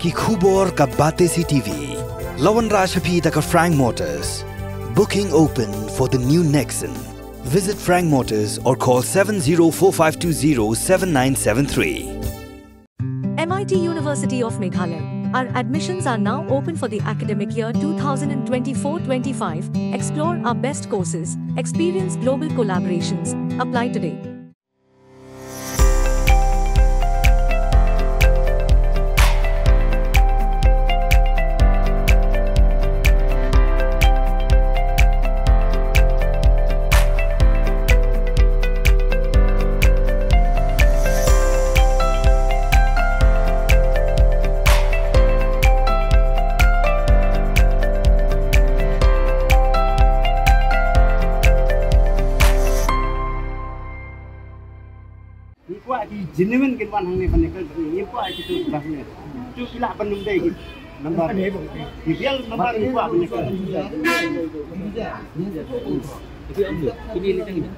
ki khubor ka bate CTV. Lawan Rajhapi ka Frank Motors. Booking open for the new Nexon. Visit Frank Motors or call 7045207973. MIT University of Meghalaya. Our admissions are now open for the academic year 2024-25. Explore our best courses. Experience global collaborations. Apply today. Genuine kan wan hang ni panikal ni pa itu bah ni tu pila bandung dai nambar ni biar nambar ni pa panikal itu ambil ini litang ini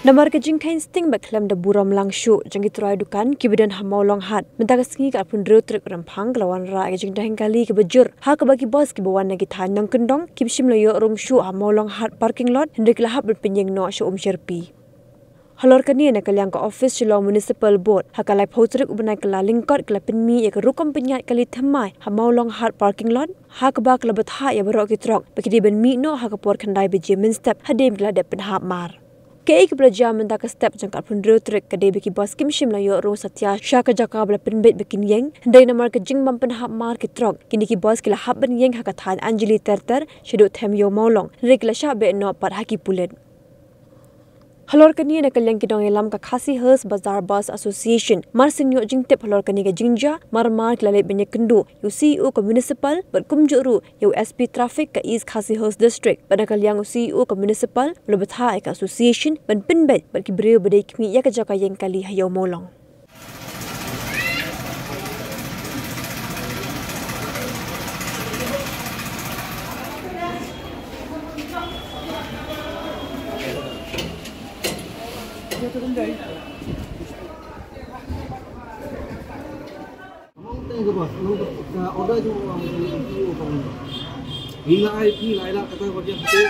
Namar ke jingkain sting baklam da buram langshu jangi turai dukan kibidan hamau long hat mentagasngi ka pun dreu trek rampang lawan ra ke jing dahing kali ke bejur ha ke bagi bos ki bawan nagi than nang kendong kibsim lo yo rum shu hamau long hat parking lot hendak lahap berpenyeng no shu sherpi halor kani na kalyang ka office Shillong Municipal Board hakalai photrik ubenai kala lingkot kala penmi ya ke rukom penyat kali thamai hamau long hat parking lot ha ke ba kala betha ya berok ki trok bagi di ben mi no ha ke por khandai be jemin step hadim kala de penhap mar Kei ke belajar mendak ke step jangkat pun dreu trek ke debeki bos kim shim la yo ro satya sha ke jaka bla penbet bekin yeng hendai namar ke jing bam penhap mar ki trok kini ki bos kila hab ben yeng ha ka than Anjali terter shedu them yo maulong rekla sha be no par haki pulet Halor kani na kalyang kidong elam ka Khasi Hills Bazaar Bus Association mar sinyo jing tip halor kani ka jingja mar klale benye kendu yu CEO ka municipal berkum juru yu SP traffic ka East Khasi Hills district pada kalyang CEO ka municipal lebetha ka association ban pinbet ber ki breu bedai kimi ya ka jaka yang kali hayo molong order tu ini lah kata kerja betul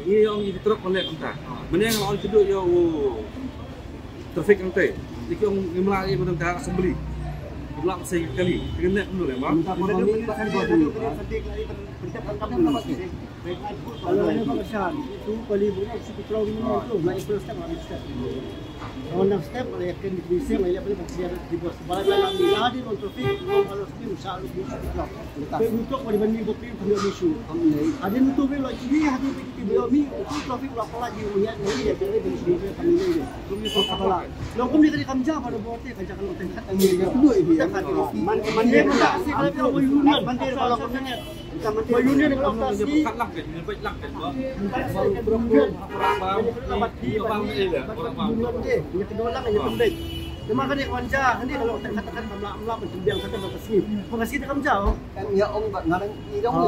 ini yang di truk kolek entah mana yang orang kedua yo trafik nanti jadi orang imlai betul tak assembly imlai sekali kena dulu ya mak kalau ini pengesahan itu kali bukan sekitar itu naik first step habis step on step oleh yakin bisa oleh boleh bersedia di bos balai yang di untuk trafik kalau sedih usah lu bisa untuk berbanding kopi punya isu ada untuk bela ini hati di bela mi itu trafik berapa lagi lihat ini ya jadi di sini kami ini kami apa lo kami dari kamja pada borte kerja kalau tengkat yang kedua ini mandi kalau union mandi kalau kami union kalau kasih lah kan baik lah kan baru lambat di bang ini kedua lang ini penting memang kan wanja ini kalau katakan amla penjang kata makasih makasih dia kamja kan ya om ngarang ni dong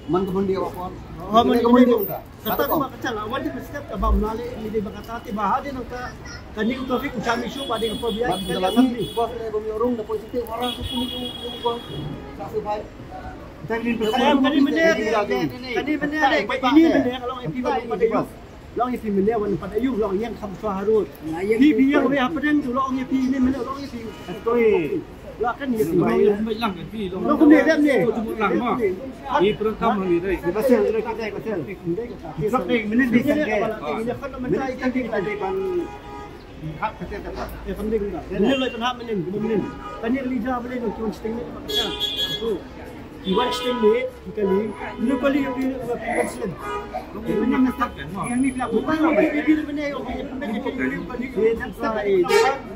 man kemudian dia wakon man kemudian kata cuma kecil awan dia setiap ka mali ni dia bakatati bahade nang ka kaning traffic usami show bade ko biya dalami bos le bumiurong na positif orang ko yung ko sa subay Kani benar kalau IP pada you, long IP benar pada you, long yang kamu harus. IP yang apa dan tu long IP ini benar long IP. Betul. Lah kan ni baik lang IP. Long kemudian ni. Lang mah. Di perangkap hari ni. Di pasal kita pasal. Truk ni minit di sana. Ini kan mana ikan kita di ban hak kata kata. Ya penting enggak. Ini lah penhak minit. Tanya lidah boleh tu cuma setengah macam. Tu. Iwan extended dikali locally yung prevention. Benar mesti yang ni pula bukan bila benar yang benar locally dan sampai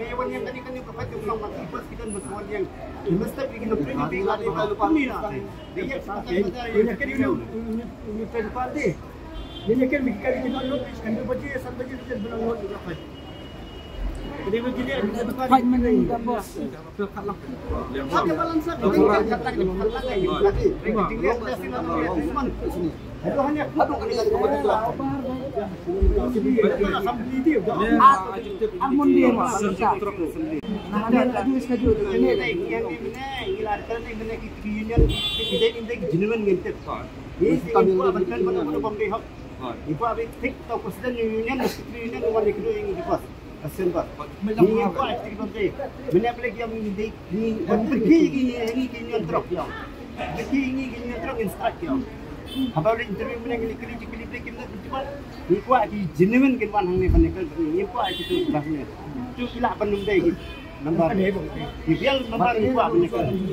mewan yang tadi kan dapat ulang mati pas kita bersuara yang mesti bikin print bikin ada kalau kami lah. Dia yang kan ini terpandi. Dia kan bikin kali kita notice kan baca sampai kita bilang not berapa. Jadi begini ada depan mana ini bos. Ada balansa kita katakan itu hanya produk ini dari kementerian amun dia nah ada lagi schedule ini yang ini ilarkan ini benar union kita ini genuine ngintip ini kami bukan pada pembehok ibu abis tik atau presiden union dengan kedua yang di pos asen pak ini apa aktif nanti benar lagi yang ini pergi ini union truk yang pergi ini union truk instruct yang apa boleh interview mana kali kita cepat ni kuat di genuine kan wan hang ni panikal ni kuat itu bahnya tu sila penum dai nampak ni biar nampak ni kuat panikal itu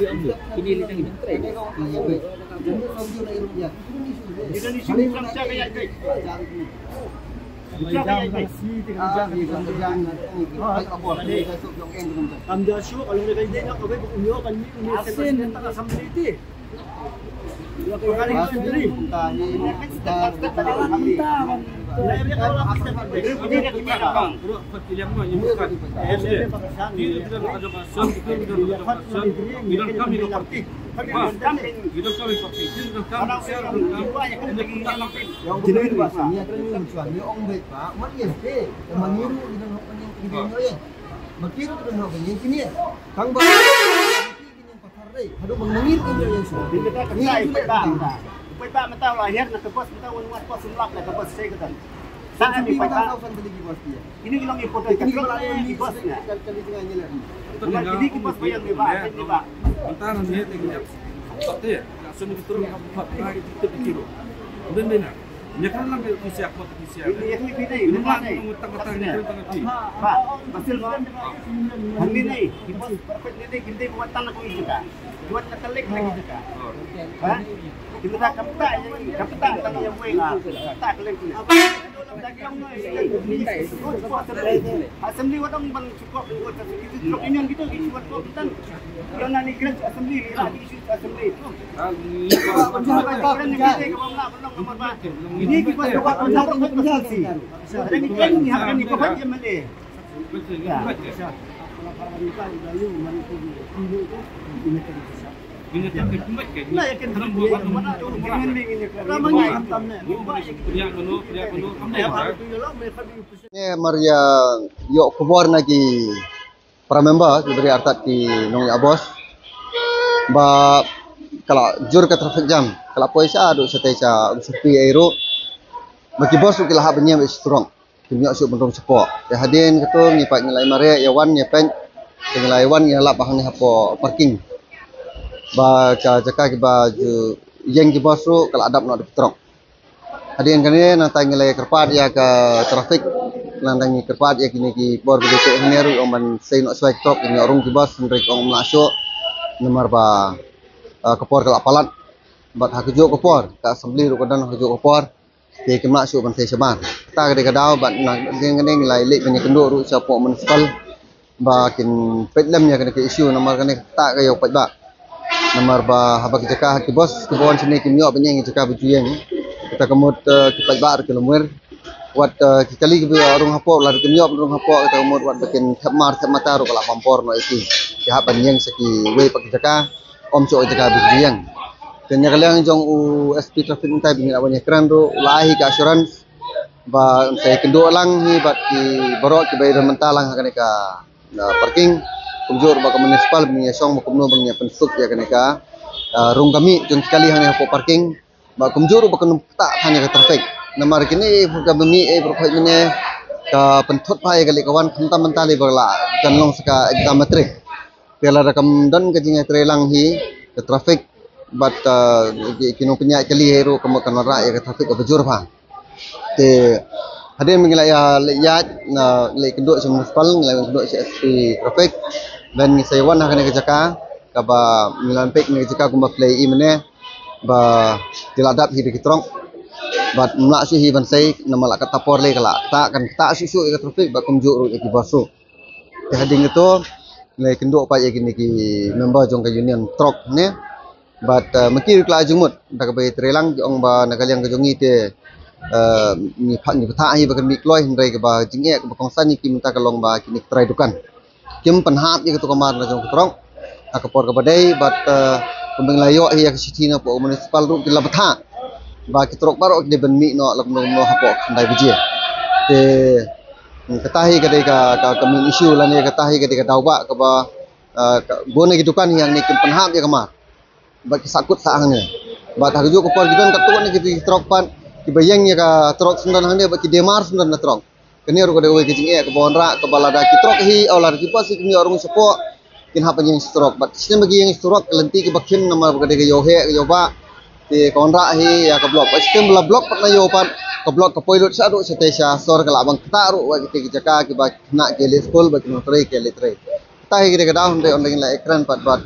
ambil ini litang ini Indonesia ni belum jaga ya baik Ambil show kalau mereka ide nak kau punya kan ni asen tak sampai itu. Ya kali itu sendiri. Aduh mengir ini yang sudah. Kita kena ipa mata lahir nak kebos kita unuat pos sulap nak kebos saya kata. Saat ni ipa ini bilang ipo tu ini bosnya. Jadi kebos bayar ni pak. Antara ni tinggal. Tapi langsung itu terus hari itu dikira. Benar. Nyakan lang bisa aku bisa. Ini bidai, memang ni. Pak, hasil mana? Kami ni, kibos perfect ni kita buat tanah kau juga. Buat ngetelik lagi juga. Pak, kita kapta tanah yang buat tak kelek ni. Assembly wadang bang cukup buat itu opinion kita buat kita. Yang nak negeri assembly lagi isu assembly. Ini kita buat untuk konstitusi. Dan ini ni akan dibuat yang mana? Ini tak kembali ke. Nah, yakin dalam buat mana tu ini. Ramai hantamnya. Dia kuno. Ini Maria yok kubur lagi para member diberi artat di nong abos. Ba kalau jur ke traffic jam, kalau poisa adu seteca sepi aero. Bagi bos kita lah benyam strong. Punya sub bendong support. Ya hadin ketu ngipak nilai Maria yawan nyepen nilai wan nilai bahang ni hapo parking. Ba jaka baju yang ki bos kalau adap nak dipetrong. Hadin kene nanti nilai kerpat ya ke traffic nanti kerpat ya kini ki bor begitu heneru oman sei nak swag truk ini orang ki bos nrek ong masuk nomor ba kepor ke apalat bat hakujo kepor ka assembly ru kodan hakujo kepor ke kemak su ban sei sebar ta ke kadau bat nang ngene nilai lek banyak kenduk ru siapa municipal ba kin petlem ya kene ke isu nomor kene ta ke yo pat ba nomor ba habak jaka ki bos ke bon sini ki nyok banyak jaka bujuyeng kita kemut ki pat ba kilometer wat kali ke orang hapo la ke nyok orang hapo kita kemut wat bikin khemar mata ru kala pampor no iki ki ha banyak seki we pak jaka om co jaka bujuyeng kenya kalian jong USP traffic entai bingin awanya kran ro lahi ke assurance ba saya kendo lang hi bat ki borok ki bayar mentalang kene ka parking kumjur ba municipal bingin song kumno bingin pensuk ya kene ka rung kami jong sekali hanya po parking ba kumjur ba kun tak hanya ke traffic namar kini ka bimi profit mene ka pentot pai kali kawan khanta mentali berla janlong saka exam matric pela rakam dan ke jinga trelang hi ke traffic but kino penyak kali hero kemakan rak ya traffic bejur pa te hadin mengilai ya na le kenduk municipal nilai kenduk CSP traffic Ben ngisayawan nak kena kerjakan, kaba Milan Pek kena kerjakan kumba play imene, ba diladap hidup kitrong, ba mlak sih hiban say nama lak kata por le kalak, tak kan tak susu ikat trafik ba kumjuk rut iki basu. Hading itu nilai kenduk pa ye kini ki member jong ka union trok ne, but mungkin kelak jumut, tak bayi terelang jong ba nakaliang kejongi te ni patah hi bakan mikloi hindai ke ba jingek ba kongsan ni kim ta kalong ba kini try dukan. Kim penhap je ketu kamar na jong ketrong akapor ka badai but pembeng layo hi ya city na po municipal ru kila betha ba kitrok barok de ben mi no lak no hapok hindai biji te katahi kadai ka min issue la ne katahi kadai ka dauba ka ba bone gitukan yang ni kim penhap je kamar ba kisakut saang ne ba ta ju kapor gidan katun ni kitrok pan kibayang ya ka trok sundan hande ba ki demar sundan na trok kini ru kode we kijing e ke bonra ke balada kitrok hi olar ki pas kini orang sepo kin ha panjang strok bat sistem bagi yang strok lenti ke bakim nama kode ke yohe ke yoba ti konra hi ya ke blok sistem bla blok pat na yo pat ke blok ke poilot sa ru setesha sor ke labang kita ru wa ki jaka ki ba na ke le school ba kino tre ke le tre ta hi ke daun de online la ekran pat bat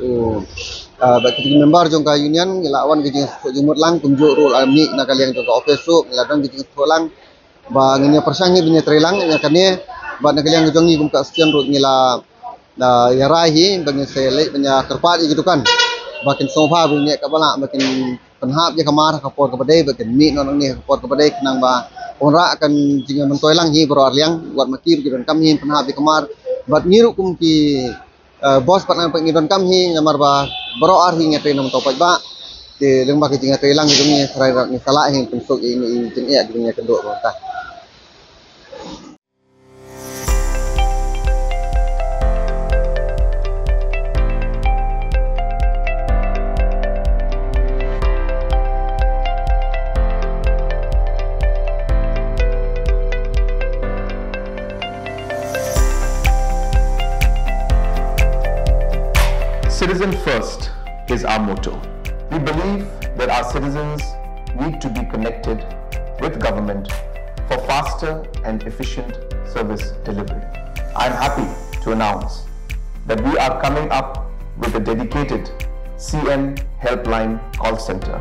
ba ki member jong ka union ngelawan ki jumut lang kumjuk ru ami na kaliang jong ka office su ngeladang ki lang ba ngene persangi binya trelang nya kane ba nakaliang jongi kum ka sekian rut ngila ya rahi bagi sele binya kerpat gitu kan bakin sofa binya ka bala bakin penhap je kamar ka por ka badai bakin mi non ni por ka badai kenang ba onra akan jinga mentoy lang hi bro arliang buat makir gidan kami penhap di kamar bat ngiru kum ki bos pat nang pengidon kami ngamar ba bro ar hi ngate nam topai ba di lembah ke jinga trelang gitu ni serai ni salah hi pensuk ini jinga dunia kedua ta. Citizen first is our motto. We believe that our citizens need to be connected with government for faster and efficient service delivery. I am happy to announce that we are coming up with a dedicated CM helpline call center